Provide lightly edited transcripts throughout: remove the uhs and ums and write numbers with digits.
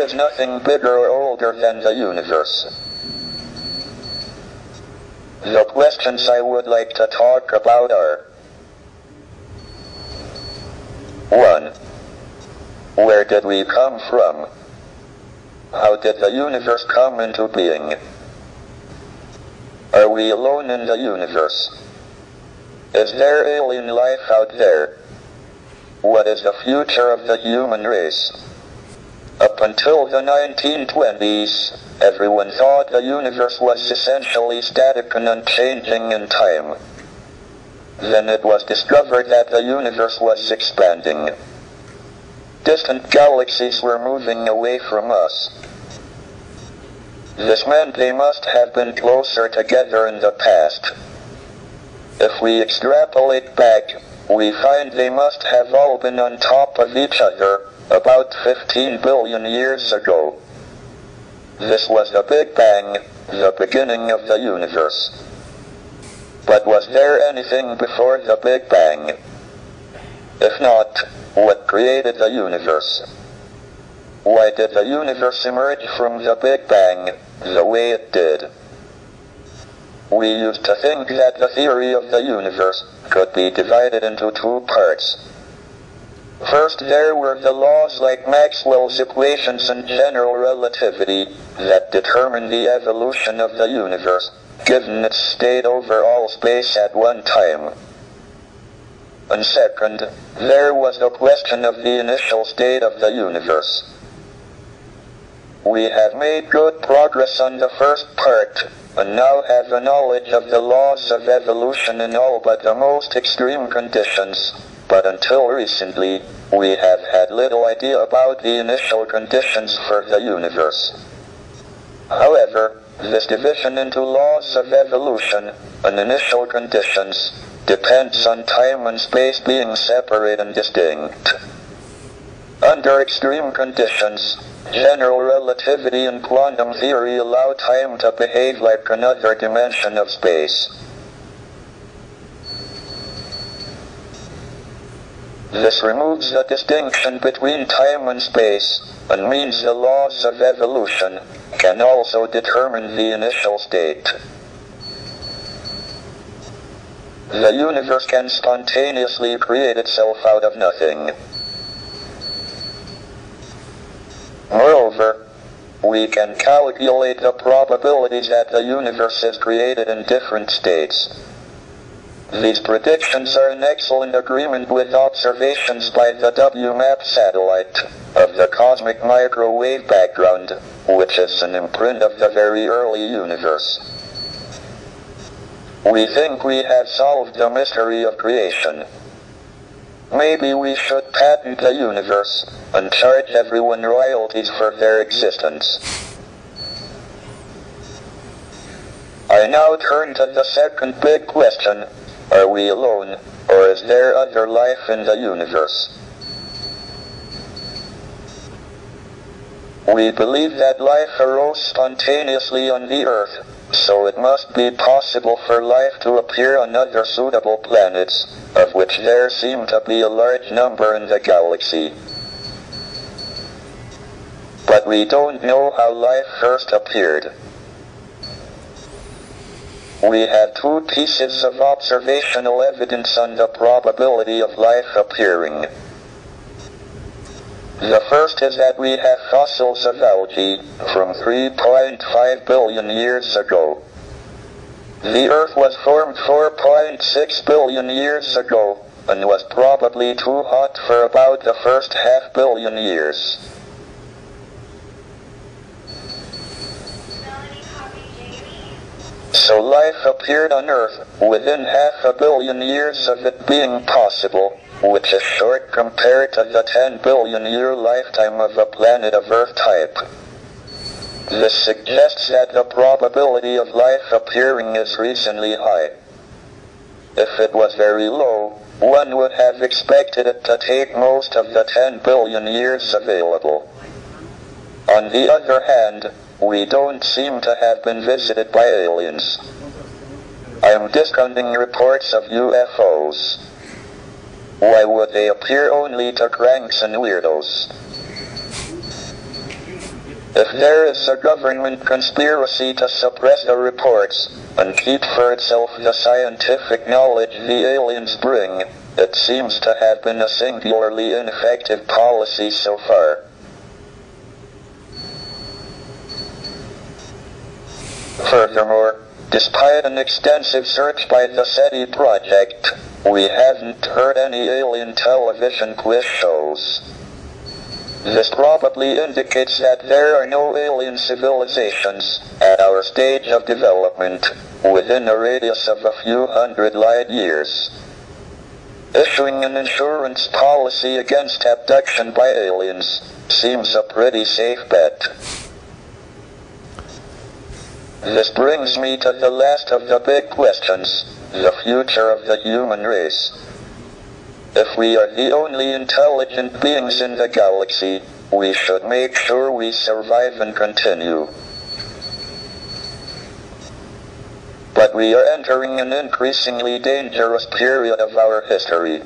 is nothing bigger or older than the universe. The questions I would like to talk about are: 1. Where did we come from? How did the universe come into being? Are we alone in the universe? Is there alien life out there? What is the future of the human race? Up until the 1920s, everyone thought the universe was essentially static and unchanging in time. Then it was discovered that the universe was expanding. Distant galaxies were moving away from us. This meant they must have been closer together in the past. If we extrapolate back, we find they must have all been on top of each other about 15 billion years ago. This was the Big Bang, the beginning of the universe. But was there anything before the Big Bang? If not, what created the universe? Why did the universe emerge from the Big Bang the way it did? We used to think that the theory of the universe could be divided into two parts. First, there were the laws like Maxwell's equations and general relativity that determine the evolution of the universe, given its state over all space at one time. And second, there was the question of the initial state of the universe. We have made good progress on the first part, and now have a knowledge of the laws of evolution in all but the most extreme conditions, but until recently, we have had little idea about the initial conditions for the universe. However, this division into laws of evolution and initial conditions depends on time and space being separate and distinct. Under extreme conditions, general relativity and quantum theory allow time to behave like another dimension of space. This removes the distinction between time and space, and means the laws of evolution can also determine the initial state. The universe can spontaneously create itself out of nothing. Moreover, we can calculate the probabilities that the universe is created in different states. These predictions are in excellent agreement with observations by the WMAP satellite of the cosmic microwave background, which is an imprint of the very early universe. We think we have solved the mystery of creation. Maybe we should patent the universe and charge everyone royalties for their existence. I now turn to the second big question: are we alone, or is there other life in the universe? We believe that life arose spontaneously on the Earth, so it must be possible for life to appear on other suitable planets, of which there seem to be a large number in the galaxy. But we don't know how life first appeared. We have two pieces of observational evidence on the probability of life appearing. The first is that we have fossils of algae from 3.5 billion years ago. The Earth was formed 4.6 billion years ago, and was probably too hot for about the first half billion years. So life appeared on Earth within half a billion years of it being possible, which is short compared to the 10 billion year lifetime of a planet of Earth type. This suggests that the probability of life appearing is reasonably high. If it was very low, one would have expected it to take most of the 10 billion years available. On the other hand, we don't seem to have been visited by aliens. I am discounting reports of UFOs. Why would they appear only to cranks and weirdos? If there is a government conspiracy to suppress the reports and keep for itself the scientific knowledge the aliens bring, it seems to have been a singularly ineffective policy so far. Furthermore, despite an extensive search by the SETI project, we haven't heard any alien television quiz shows. This probably indicates that there are no alien civilizations at our stage of development within a radius of a few hundred light years. Issuing an insurance policy against abduction by aliens seems a pretty safe bet. This brings me to the last of the big questions, the future of the human race. If we are the only intelligent beings in the galaxy, we should make sure we survive and continue. But we are entering an increasingly dangerous period of our history.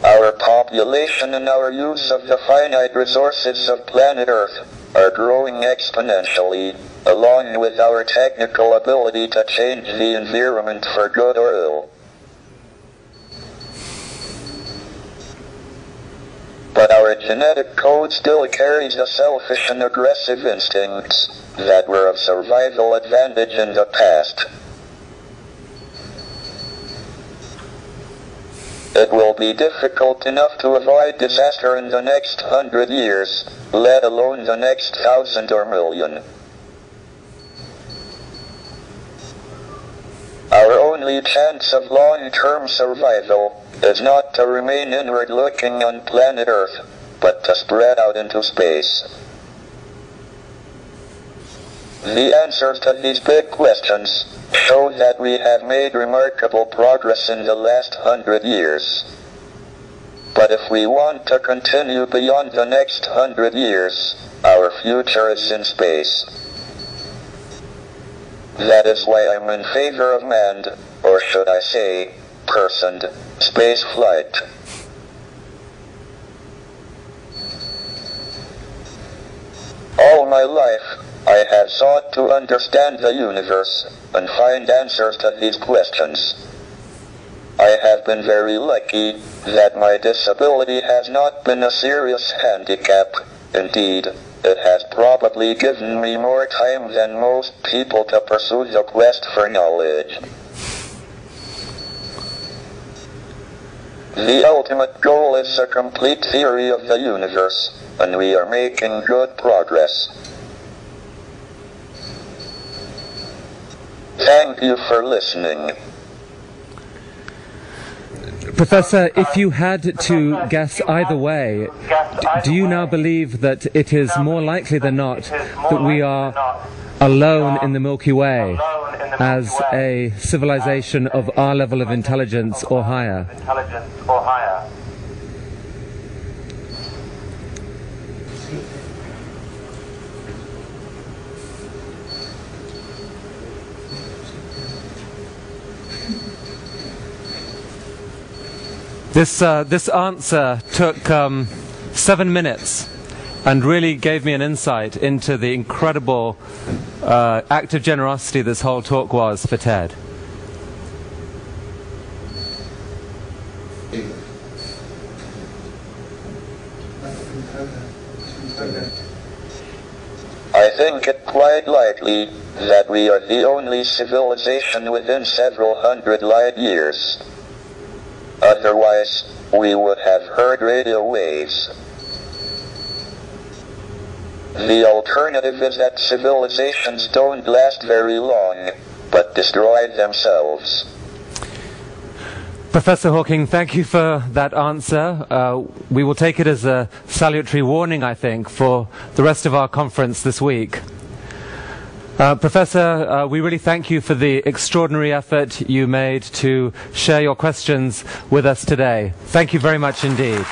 Our population and our use of the finite resources of planet Earth are growing exponentially, along with our technical ability to change the environment for good or ill. But our genetic code still carries the selfish and aggressive instincts that were of survival advantage in the past. It will be difficult enough to avoid disaster in the next 100 years, let alone the next 1,000 or million. Our only chance of long-term survival is not to remain inward-looking on planet Earth, but to spread out into space. The answers to these big questions show that we have made remarkable progress in the last 100 years. But if we want to continue beyond the next 100 years, our future is in space. That is why I'm in favor of manned, or should I say, personed, space flight. All my life, I have sought to understand the universe and find answers to these questions. I have been very lucky that my disability has not been a serious handicap. Indeed, it has probably given me more time than most people to pursue the quest for knowledge. The ultimate goal is a complete theory of the universe, and we are making good progress. Thank you for listening. Professor, if you had to guess either way, do you now believe that it is more likely than not that we are alone in the Milky Way as a civilization of our level of intelligence or higher? This answer took 7 minutes and really gave me an insight into the incredible act of generosity this whole talk was for Ted. I think it quite likely that we are the only civilization within several hundred light years. Otherwise, we would have heard radio waves. The alternative is that civilizations don't last very long, but destroy themselves. Professor Hawking, thank you for that answer. We will take it as a salutary warning, I think, for the rest of our conference this week. Professor, we really thank you for the extraordinary effort you made to share your questions with us today. Thank you very much indeed.